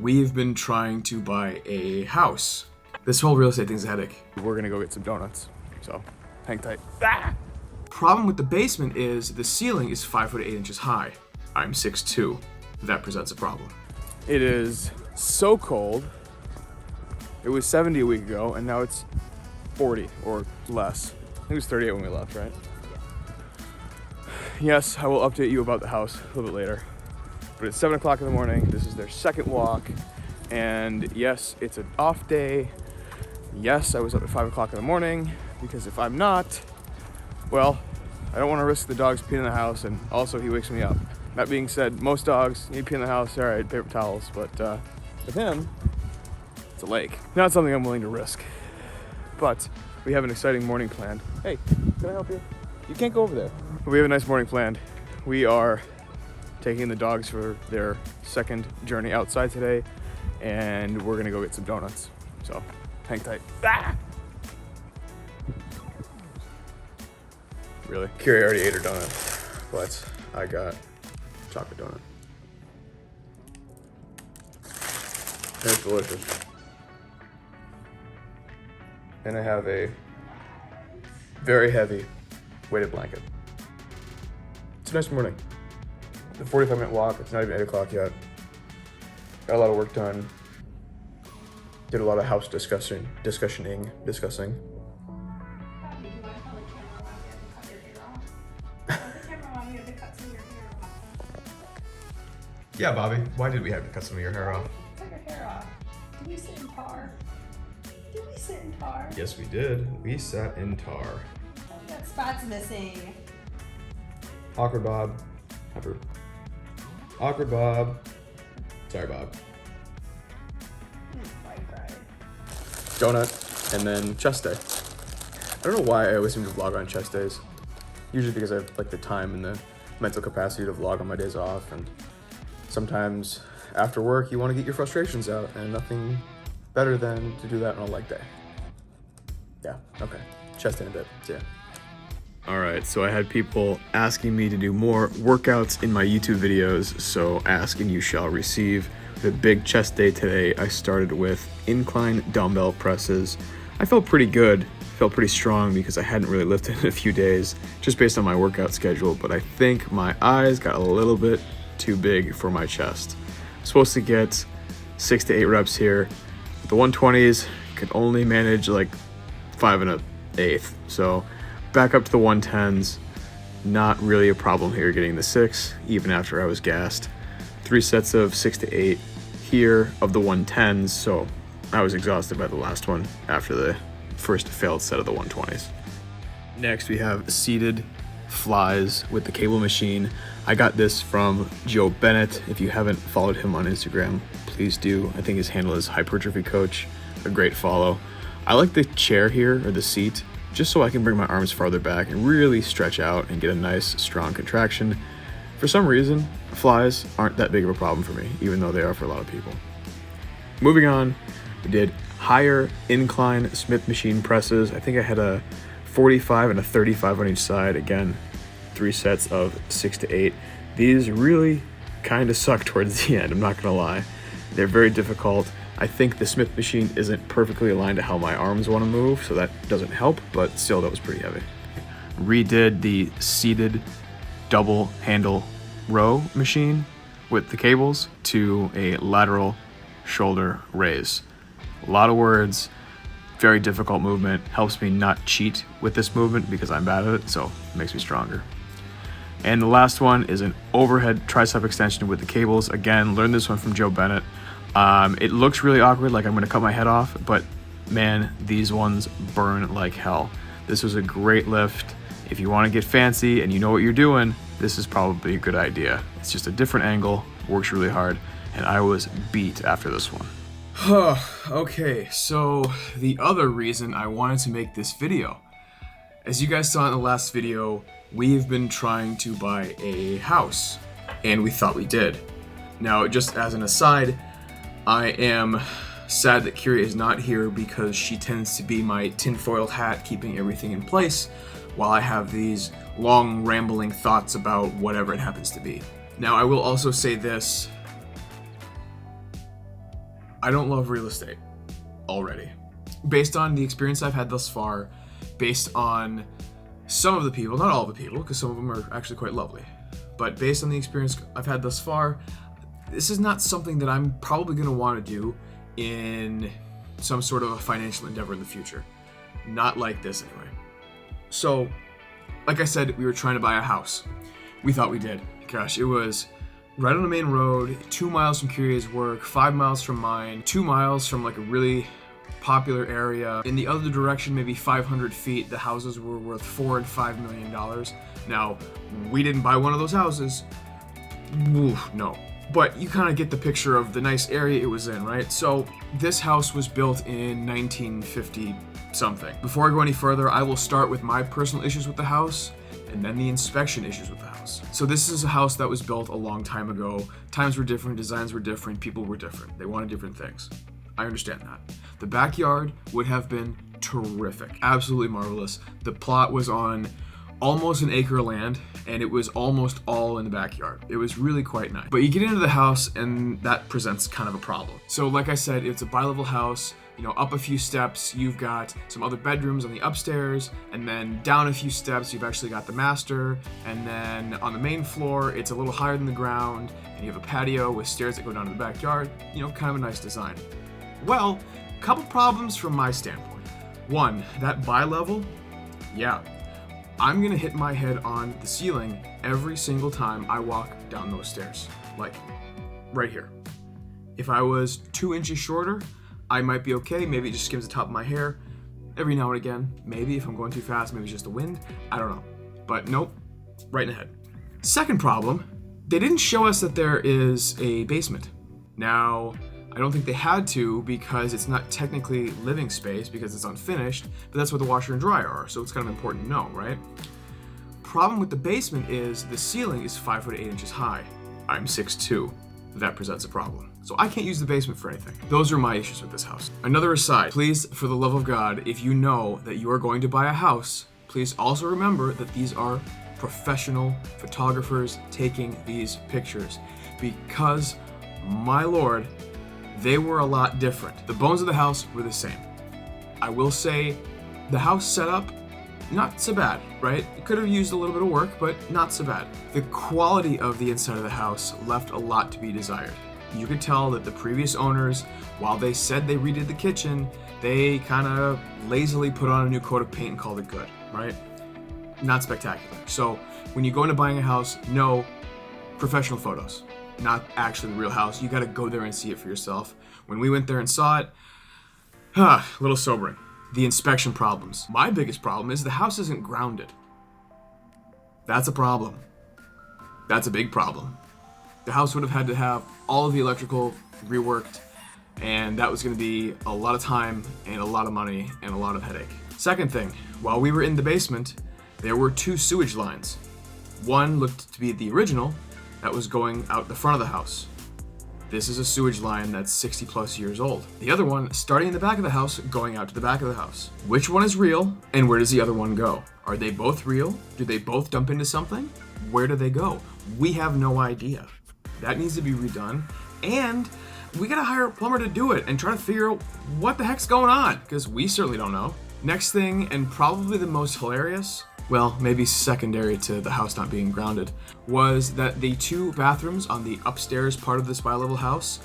we've been trying to buy a house. This whole real estate thing's a headache. We're gonna go get some donuts, so hang tight. Problem with the basement is the ceiling is 5 foot 8 inches high. I'm 6'2". That presents a problem. It is so cold. It was 70 a week ago, and now it's 40 or less. I think it was 38 when we left, right? Yes, I will update you about the house a little bit later. But it's 7 o'clock in the morning. This is their second walk. And yes, it's an off day. Yes, I was up at 5 o'clock in the morning because if I'm not, well, I don't want to risk the dogs peeing in the house, and also he wakes me up. That being said, most dogs need to pee in the house, all right, paper towels, but with him, it's a lake. Not something I'm willing to risk. But we have an exciting morning planned. Hey, can I help you? You can't go over there. We have a nice morning planned. We are taking the dogs for their second journey outside today, and we're gonna go get some donuts. So, hang tight. Really? Kiri already ate her donut, but I got chocolate donut. And it's delicious. And I have a very heavy weighted blanket. It's a nice morning. The 45-minute walk, it's not even 8 o'clock yet. Got a lot of work done. Did a lot of house discussing. Yeah, Bobby, why did we have to cut some of your hair off? Cut your hair off. Did we sit in tar? Did we sit in tar? Yes, we did. We sat in tar. Oh, we got spots missing. Awkward Bob. Awkward Bob. Sorry, Bob. Donut, and then chest day. I don't know why I always seem to vlog on chest days. Usually because I have like the time and the mental capacity to vlog on my days off, and sometimes after work you want to get your frustrations out, and nothing better than to do that on a leg day. Yeah, okay. Chest day in a bit. See ya. Alright, so I had people asking me to do more workouts in my YouTube videos, so ask and you shall receive. The big chest day today, I started with incline dumbbell presses. I felt pretty good, felt pretty strong because I hadn't really lifted in a few days, just based on my workout schedule, but I think my eyes got a little bit too big for my chest. I'm supposed to get 6 to 8 reps here. The 120s could only manage like 5 1/8, so back up to the 110s, not really a problem here getting the 6, even after I was gassed. 3 sets of 6 to 8 here of the 110s, so I was exhausted by the last one after the first failed set of the 120s. Next we have seated flies with the cable machine. I got this from Joe Bennett. If you haven't followed him on Instagram, please do. I think his handle is Hypertrophy Coach, a great follow. I like the chair here, or the seat, just so I can bring my arms farther back and really stretch out and get a nice strong contraction. For some reason, flies aren't that big of a problem for me, even though they are for a lot of people. Moving on, we did higher incline Smith machine presses. I think I had a 45 and a 35 on each side. Again, 3 sets of 6 to 8. These really kind of suck towards the end, I'm not gonna lie. They're very difficult. I think the Smith machine isn't perfectly aligned to how my arms want to move, so that doesn't help, but still that was pretty heavy. Redid the seated double handle row machine with the cables to a lateral shoulder raise. A lot of words, very difficult movement, helps me not cheat with this movement because I'm bad at it, so it makes me stronger. And the last one is an overhead tricep extension with the cables. Again, learned this one from Joe Bennett. It looks really awkward, like I'm gonna cut my head off, but man, these ones burn like hell. This was a great lift. If you wanna get fancy and you know what you're doing, this is probably a good idea. It's just a different angle, works really hard, and I was beat after this one. Okay, so the other reason I wanted to make this video. As you guys saw in the last video, we've been trying to buy a house, and we thought we did. Now, just as an aside, I am sad that Kiri is not here because she tends to be my tinfoil hat keeping everything in place while I have these long rambling thoughts about whatever it happens to be. Now I will also say this, I don't love real estate already. Based on the experience I've had thus far, based on some of the people, not all the people, because some of them are actually quite lovely, but based on the experience I've had thus far, this is not something that I'm probably going to want to do in some sort of a financial endeavor in the future. Not like this anyway. So, like I said, we were trying to buy a house. We thought we did. Gosh, it was right on the main road, 2 miles from Kiria's work, 5 miles from mine, 2 miles from like a really popular area. In the other direction, maybe 500 feet, the houses were worth $4 and $5 million. Now, we didn't buy one of those houses. Oof, no. But you kind of get the picture of the nice area it was in, right? So this house was built in 1950 something. Before I go any further, I will start with my personal issues with the house and then the inspection issues with the house. So this is a house that was built a long time ago. Times were different, designs were different, people were different. They wanted different things. I understand that. The backyard would have been terrific, absolutely marvelous. The plot was on almost an acre of land, and it was almost all in the backyard. It was really quite nice. But you get into the house, and that presents kind of a problem. So like I said, it's a bi-level house. You know, up a few steps, you've got some other bedrooms on the upstairs, and then down a few steps, you've actually got the master, and then on the main floor, it's a little higher than the ground, and you have a patio with stairs that go down to the backyard. You know, kind of a nice design. Well, a couple problems from my standpoint. One, that bi-level, yeah, I'm gonna hit my head on the ceiling every single time I walk down those stairs. Like, right here. If I was 2 inches shorter, I might be okay. Maybe it just skims the top of my hair. Every now and again, maybe if I'm going too fast, maybe it's just the wind. I don't know. But nope, right in the head. Second problem, they didn't show us that there is a basement. Now, I don't think they had to because it's not technically living space because it's unfinished, but that's where the washer and dryer are, so it's kind of important to know, right? Problem with the basement is the ceiling is 5 foot 8 inches high. I'm 6'2". That presents a problem. So I can't use the basement for anything. Those are my issues with this house. Another aside, please, for the love of God, if you know that you are going to buy a house, please also remember that these are professional photographers taking these pictures because, my Lord, they were a lot different. The bones of the house were the same. I will say the house setup, not so bad, right? It could have used a little bit of work, but not so bad. The quality of the inside of the house left a lot to be desired. You could tell that the previous owners, while they said they redid the kitchen, they kind of lazily put on a new coat of paint and called it good, right? Not spectacular. So when you go into buying a house, no professional photos. Not actually the real house. You got to go there and see it for yourself. When we went there and saw it, a little sobering. The inspection problems. My biggest problem is the house isn't grounded. That's a problem. That's a big problem. The house would have had to have all of the electrical reworked, and that was going to be a lot of time and a lot of money and a lot of headache. Second thing, while we were in the basement, there were 2 sewage lines. One looked to be the original, that was going out the front of the house. This is a sewage line that's 60 plus years old. The other one starting in the back of the house, going out to the back of the house. Which one is real and where does the other one go? Are they both real? Do they both dump into something? Where do they go? We have no idea. That needs to be redone, and we gotta hire a plumber to do it and try to figure out what the heck's going on, because we certainly don't know. Next thing, and probably the most hilarious, well, maybe secondary to the house not being grounded, was that the 2 bathrooms on the upstairs part of this bi-level house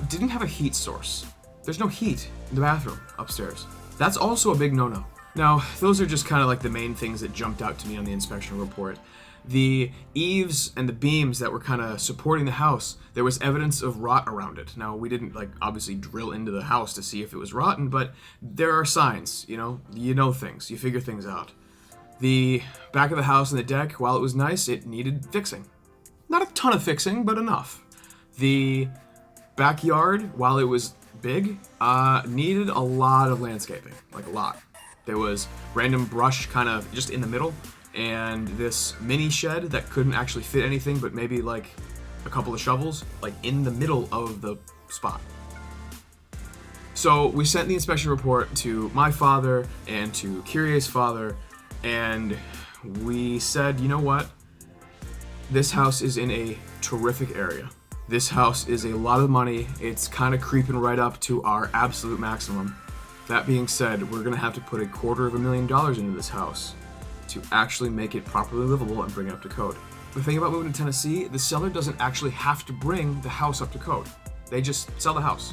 didn't have a heat source. There's no heat in the bathroom upstairs. That's also a big no-no. Now, those are just kind of like the main things that jumped out to me on the inspection report. The eaves and the beams that were kind of supporting the house, there was evidence of rot around it. Now, we didn't obviously drill into the house to see if it was rotten, but there are signs, you know things, you figure things out. The back of the house and the deck, while it was nice, it needed fixing. Not a ton of fixing, but enough. The backyard, while it was big, needed a lot of landscaping, like a lot. There was random brush kind of just in the middle, and this mini shed that couldn't actually fit anything but maybe like a couple of shovels, like in the middle of the spot. So we sent the inspection report to my father and to Kiria's father, and we said, you know what? This house is in a terrific area. This house is a lot of money. It's kind of creeping right up to our absolute maximum. That being said, we're gonna have to put $250,000 into this house to actually make it properly livable and bring it up to code. The thing about moving to Tennessee, the seller doesn't actually have to bring the house up to code. They just sell the house.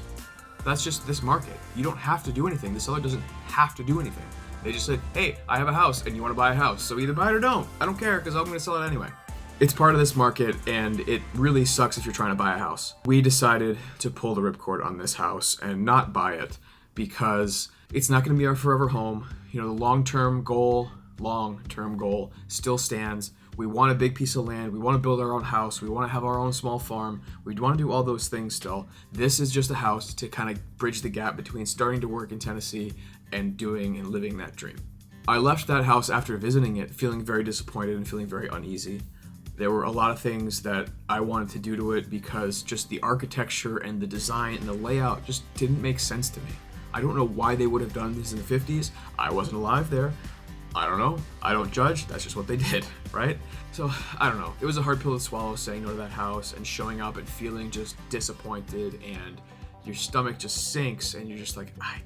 That's just this market. You don't have to do anything. The seller doesn't have to do anything. They just say, hey, I have a house and you want to buy a house. So either buy it or don't. I don't care because I'm going to sell it anyway. It's part of this market and it really sucks if you're trying to buy a house. We decided to pull the ripcord on this house and not buy it because it's not going to be our forever home. You know, the long-term goal still stands. We want a big piece of land. We want to build our own house. We want to have our own small farm. We want to do all those things still. This is just a house to kind of bridge the gap between starting to work in Tennessee and doing and living that dream. I left that house after visiting it feeling very disappointed and feeling very uneasy. There were a lot of things that I wanted to do to it because just the architecture and the design and the layout just didn't make sense to me. I don't know why they would have done this in the 50s. I wasn't alive there. I don't know. I don't judge. That's just what they did, right? So, I don't know. It was a hard pill to swallow saying no to that house and showing up and feeling just disappointed and your stomach just sinks and you're just like, I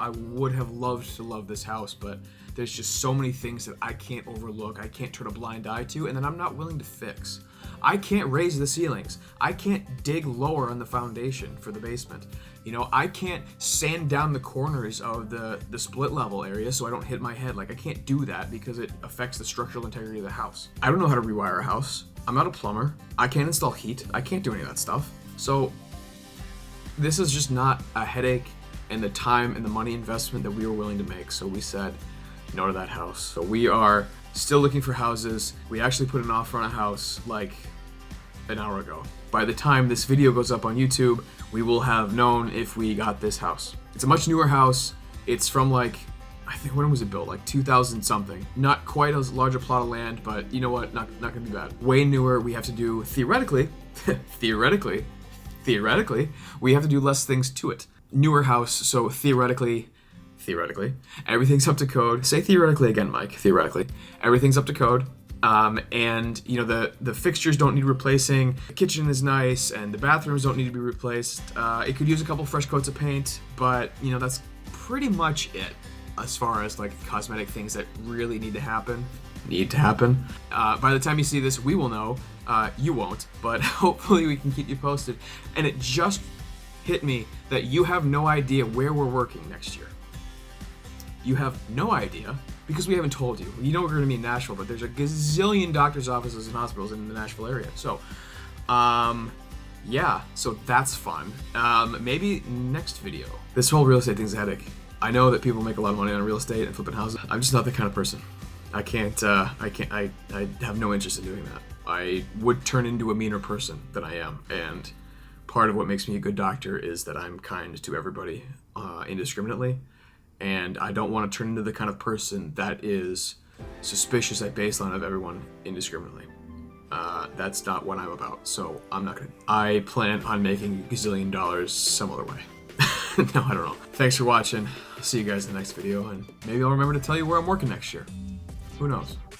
would have loved to love this house, but there's just so many things that I can't overlook. I can't turn a blind eye to, and that I'm not willing to fix. I can't raise the ceilings. I can't dig lower on the foundation for the basement. You know, I can't sand down the corners of the split level area so I don't hit my head. Like, I can't do that because it affects the structural integrity of the house. I don't know how to rewire a house. I'm not a plumber. I can't install heat. I can't do any of that stuff. So this is just not a headache and the time and the money investment that we were willing to make. So we said no to that house. So we are still looking for houses. We actually put an offer on a house like an hour ago. By the time this video goes up on YouTube, we will have known if we got this house. It's a much newer house. It's from like, I think, when was it built? Like 2000 something. Not quite as large a plot of land, but you know what? Not gonna be bad. Way newer. We have to do, theoretically, we have to do less things to it. Newer house, so theoretically, everything's up to code. Say theoretically again, Mike. Theoretically, everything's up to code. And you know, the fixtures don't need replacing. The kitchen is nice, and the bathrooms don't need to be replaced. It could use a couple fresh coats of paint, but you know, that's pretty much it as far as like cosmetic things that really need to happen. By the time you see this, we will know. You won't, but hopefully we can keep you posted. And it just hit me that you have no idea where we're working next year. You have no idea because we haven't told you. You know we're going to be in Nashville, but there's a gazillion doctor's offices and hospitals in the Nashville area. So, yeah, so that's fun. Maybe next video. This whole real estate thing's a headache. I know that people make a lot of money on real estate and flipping houses. I'm just not that kind of person. I have no interest in doing that. I would turn into a meaner person than I am, and part of what makes me a good doctor is that I'm kind to everybody indiscriminately, and I don't want to turn into the kind of person that is suspicious at baseline of everyone indiscriminately. That's not what I'm about, so I'm not gonna. I plan on making a gazillion dollars some other way. No, I don't know. Thanks for watching. I'll see you guys in the next video, and maybe I'll remember to tell you where I'm working next year. Who knows?